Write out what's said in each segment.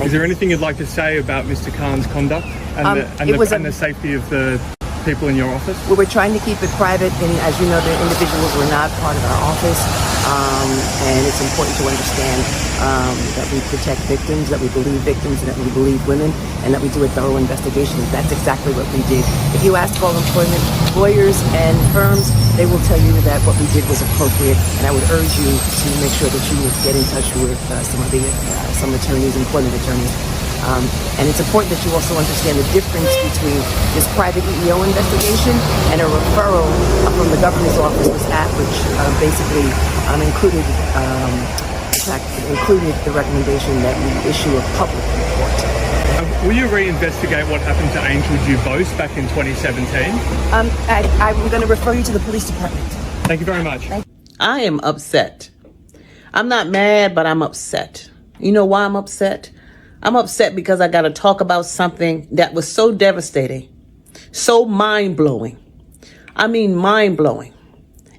Is there anything you'd like to say about Mr. Khan's conduct and the safety of the people in your office? We were trying to keep it private, and as you know, the individuals were not part of our office, and it's important to understand that we protect victims, that we believe victims, and that we believe women, and that we do a thorough investigation. That's exactly what we did. If you ask all employment lawyers and firms, they will tell you that what we did was appropriate, and I would urge you to make sure that you get in touch with some attorneys, employment attorneys. And it's important that you also understand the difference between this private EEO investigation and a referral from the governor's office, which basically included the recommendation that we issue a public report. Will you reinvestigate what happened to Angel Dubose back in 2017? I'm going to refer you to the police department. Thank you very much. I am upset. I'm not mad, but I'm upset. You know why I'm upset? I'm upset because I got to talk about something that was so devastating, so mind-blowing. I mean mind-blowing.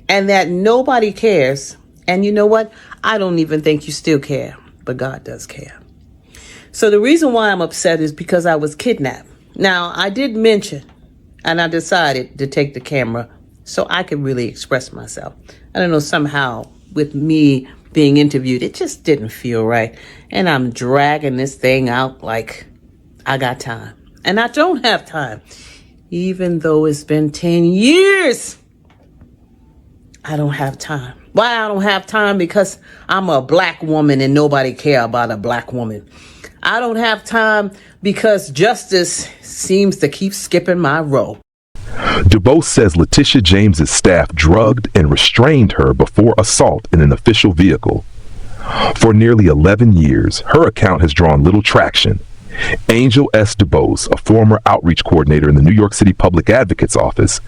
And that nobody cares. And you know what? I don't even think you still care, but God does care. So the reason why I'm upset is because I was kidnapped. Now, I did mention, and I decided to take the camera so I could really express myself. I don't know, somehow with me being interviewed, it just didn't feel right. And I'm dragging this thing out like I got time. And I don't have time. Even though it's been 10 years, I don't have time. Why I don't have time? Because I'm a black woman and nobody care about a black woman. I don't have time because justice seems to keep skipping my row. Dubose says Letitia James's staff drugged and restrained her before assault in an official vehicle. For nearly 11 years, her account has drawn little traction. Angel S. Dubose, a former outreach coordinator in the New York City Public Advocate's office,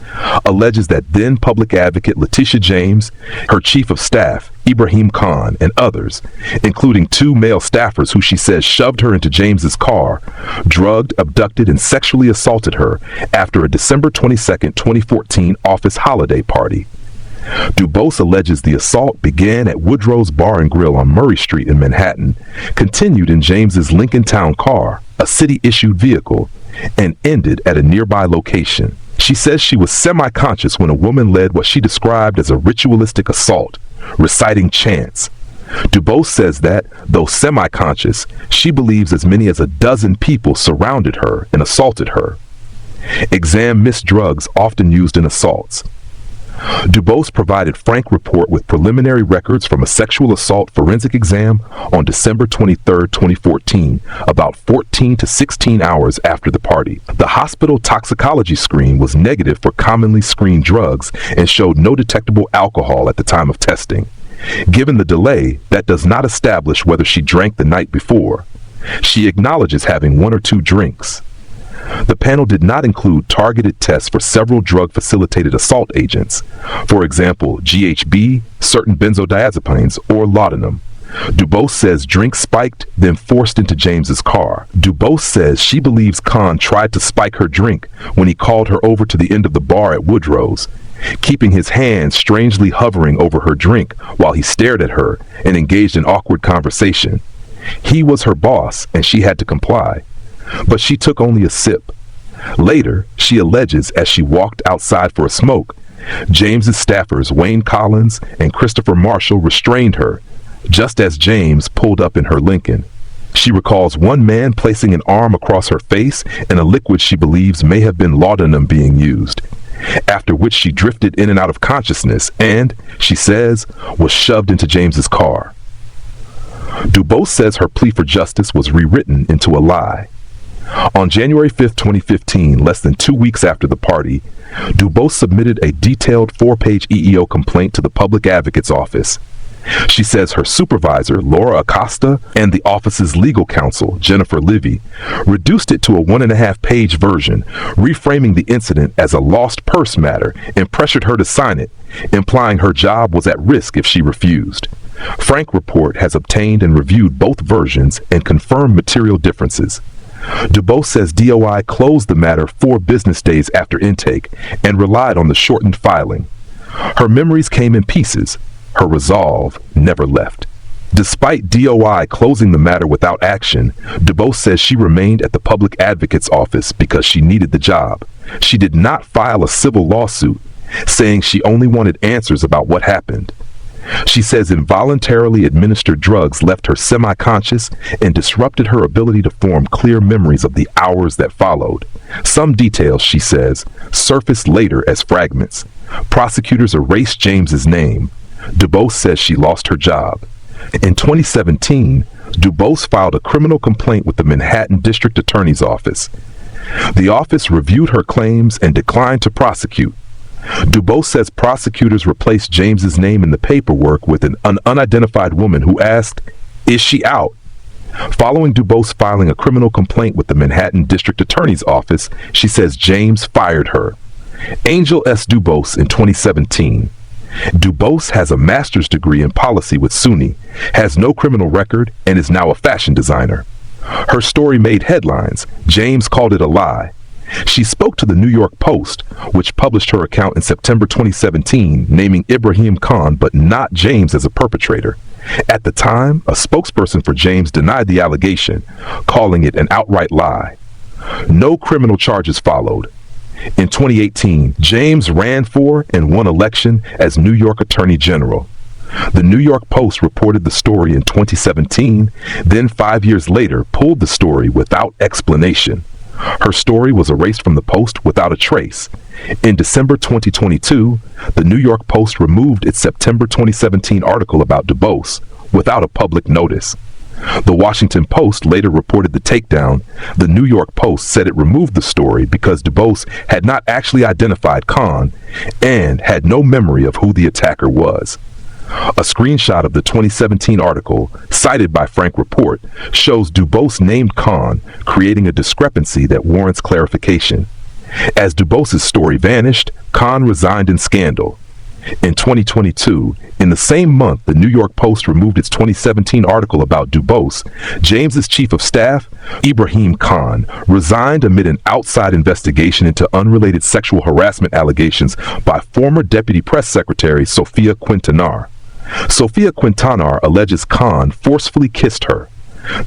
alleges that then Public Advocate Letitia James, her chief of staff, Ibrahim Khan, and others, including 2 male staffers who she says shoved her into James's car, drugged, abducted, and sexually assaulted her after a December 22, 2014 office holiday party. Dubose alleges the assault began at Woodrow's Bar and Grill on Murray Street in Manhattan, continued in James's Lincoln Town car, a city-issued vehicle, and ended at a nearby location. She says she was semi-conscious when a woman led what she described as a ritualistic assault, reciting chants. Dubose says that, though semi-conscious, she believes as many as a dozen people surrounded her and assaulted her. Exam missed drugs often used in assaults. Dubose provided Frank Report with preliminary records from a sexual assault forensic exam on December 23, 2014, about 14 to 16 hours after the party. The hospital toxicology screen was negative for commonly screened drugs and showed no detectable alcohol at the time of testing. Given the delay, that does not establish whether she drank the night before. She acknowledges having 1 or 2 drinks. The panel did not include targeted tests for several drug-facilitated assault agents, for example, GHB, certain benzodiazepines, or laudanum. Dubose says drinks spiked, then forced into James's car. Dubose says she believes Khan tried to spike her drink when he called her over to the end of the bar at Woodrow's, keeping his hands strangely hovering over her drink while he stared at her and engaged in awkward conversation. He was her boss, and she had to comply. But she took only a sip. Later, she alleges as she walked outside for a smoke, James's staffers Wayne Collins and Christopher Marshall restrained her, just as James pulled up in her Lincoln. She recalls one man placing an arm across her face and a liquid she believes may have been laudanum being used, after which she drifted in and out of consciousness and, she says, was shoved into James's car. Dubose says her plea for justice was rewritten into a lie. On January 5, 2015, less than 2 weeks after the party, Dubose submitted a detailed 4-page EEO complaint to the Public Advocate's office. She says her supervisor, Laura Acosta, and the office's legal counsel, Jennifer Livy, reduced it to a 1.5-page version, reframing the incident as a lost purse matter and pressured her to sign it, implying her job was at risk if she refused. Frank Report has obtained and reviewed both versions and confirmed material differences. Dubose says DOI closed the matter 4 business days after intake and relied on the shortened filing. Her memories came in pieces. Her resolve never left. Despite DOI closing the matter without action, DuBose says she remained at the public advocate's office because she needed the job. She did not file a civil lawsuit, saying she only wanted answers about what happened. She says involuntarily administered drugs left her semi-conscious and disrupted her ability to form clear memories of the hours that followed. Some details, she says, surfaced later as fragments. Prosecutors erased James's name. DuBose says she lost her job. In 2017, DuBose filed a criminal complaint with the Manhattan District Attorney's Office. The office reviewed her claims and declined to prosecute. DuBose says prosecutors replaced James's name in the paperwork with an unidentified woman who asked, "Is she out?" Following DuBose filing a criminal complaint with the Manhattan District Attorney's Office, she says James fired her. Angel S. DuBose in 2017. DuBose has a master's degree in policy with SUNY, has no criminal record, and is now a fashion designer. Her story made headlines. James called it a lie. She spoke to the New York Post, which published her account in September 2017, naming Ibrahim Khan but not James as a perpetrator. At the time, a spokesperson for James denied the allegation, calling it an outright lie. No criminal charges followed. In 2018, James ran for and won election as New York Attorney General. The New York Post reported the story in 2017, then 5 years later pulled the story without explanation. Her story was erased from the Post without a trace. In December 2022, the New York Post removed its September 2017 article about DuBose without a public notice. The Washington Post later reported the takedown. The New York Post said it removed the story because DuBose had not actually identified Khan and had no memory of who the attacker was. A screenshot of the 2017 article, cited by Frank Report, shows DuBose named Khan, creating a discrepancy that warrants clarification. As DuBose's story vanished, Khan resigned in scandal. In 2022, in the same month the New York Post removed its 2017 article about DuBose, James's chief of staff, Ibrahim Khan, resigned amid an outside investigation into unrelated sexual harassment allegations by former Deputy Press Secretary Sophia Quintanar. Sophia Quintanar alleges Khan forcefully kissed her.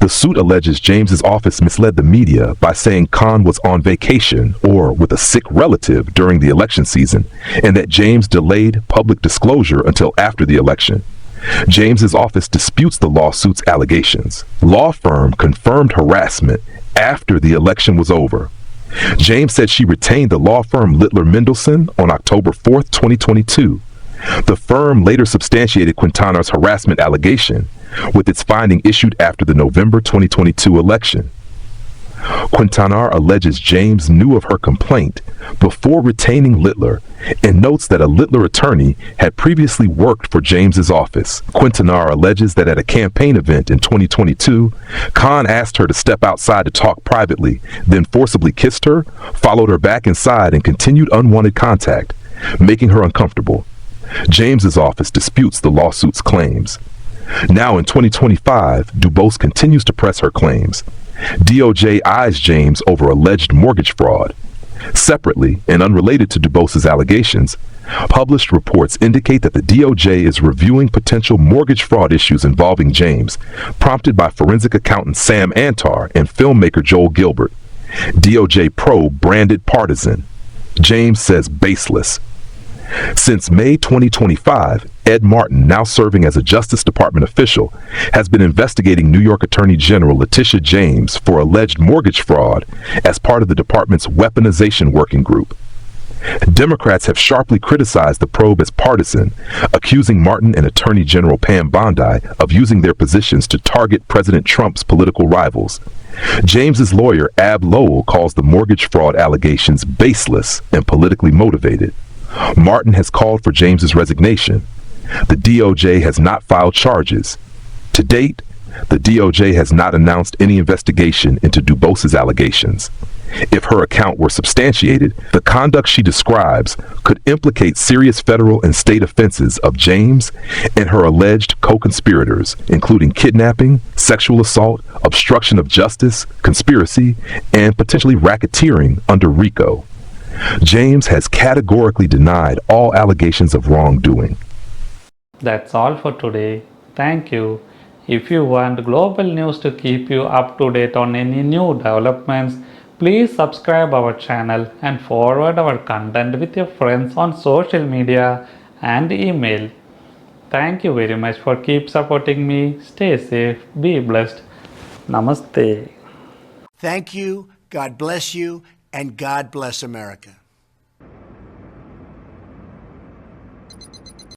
The suit alleges James's office misled the media by saying Khan was on vacation or with a sick relative during the election season, and that James delayed public disclosure until after the election. James's office disputes the lawsuit's allegations. Law firm confirmed harassment after the election was over. James said she retained the law firm Littler Mendelsohn on October 4, 2022. The firm later substantiated Quintanar's harassment allegation, with its finding issued after the November 2022 election. Quintanar alleges James knew of her complaint before retaining Littler and notes that a Littler attorney had previously worked for James's office. Quintanar alleges that at a campaign event in 2022, Khan asked her to step outside to talk privately, then forcibly kissed her, followed her back inside, and continued unwanted contact, making her uncomfortable. James's office disputes the lawsuit's claims. Now in 2025, DuBose continues to press her claims. DOJ eyes James over alleged mortgage fraud. Separately, and unrelated to DuBose's allegations, published reports indicate that the DOJ is reviewing potential mortgage fraud issues involving James, prompted by forensic accountant Sam Antar and filmmaker Joel Gilbert. DOJ probe branded partisan. James says baseless. Since May 2025, Ed Martin, now serving as a Justice Department official, has been investigating New York Attorney General Letitia James for alleged mortgage fraud as part of the department's weaponization working group. Democrats have sharply criticized the probe as partisan, accusing Martin and Attorney General Pam Bondi of using their positions to target President Trump's political rivals. James's lawyer, Ab Lowell, calls the mortgage fraud allegations baseless and politically motivated. Martin has called for James's resignation. The DOJ has not filed charges. To date, the DOJ has not announced any investigation into DuBose's allegations. If her account were substantiated, the conduct she describes could implicate serious federal and state offenses of James and her alleged co-conspirators, including kidnapping, sexual assault, obstruction of justice, conspiracy, and potentially racketeering under RICO. James has categorically denied all allegations of wrongdoing. That's all for today. Thank you. If you want global news to keep you up to date on any new developments, please subscribe our channel and forward our content with your friends on social media and email. Thank you very much for keep supporting me. Stay safe, be blessed. Namaste. Thank you, God bless you, and God bless America.